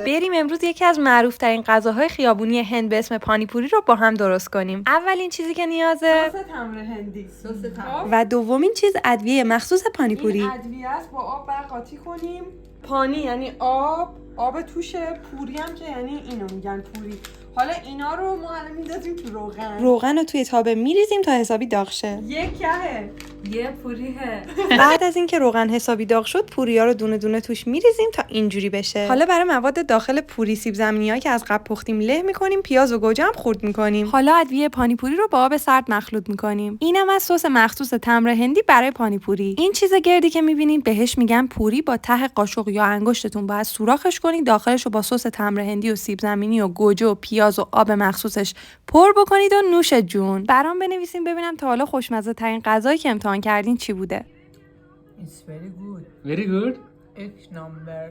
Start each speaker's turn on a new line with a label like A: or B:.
A: بریم امروز یکی از معروف‌ترین غذاهای خیابونی هند به اسم پانیپوری رو با هم درست کنیم. اولین چیزی که نیازه
B: سس تمر هندی.
A: و دومین چیز ادویه مخصوص پانیپوری.
B: این ادویه است، با آب قاطی کنیم. پانی یعنی آب توشه، پوری هم که یعنی اینو میگن پوری. حالا اینا رو ما الان میندازیم تو
A: روغن رو توی تابه میریزیم تا حسابی داغ شه.
B: یه پوریه.
A: بعد از اینکه روغن حسابی داغ شد، پوریا رو دونه دونه توش میریزیم تا اینجوری بشه. حالا برای مواد داخل پوری سیب زمینی‌ها که از قبل پختیم له می‌کنیم، پیاز و گوجه هم خورد می‌کنیم. حالا ادویه پانیپوری رو با آب سرد مخلوط می‌کنیم. اینم از سس مخصوص تمر هندی برای پانیپوری. این چیز گردی که می‌بینید بهش میگن پوری. با ته قاشق یا انگشتتون باید سوراخش کنید، داخلش رو با سس تمر هندی و سیب زمینی و گوجه و پیاز و آب مخصوصش پر بکنید و نوش جون. برام بنویسین ببینم تا حالا خوشمزه ترین غذایی که امتحان کردین چی بوده.
C: It's very good.
D: Very good.
C: X number.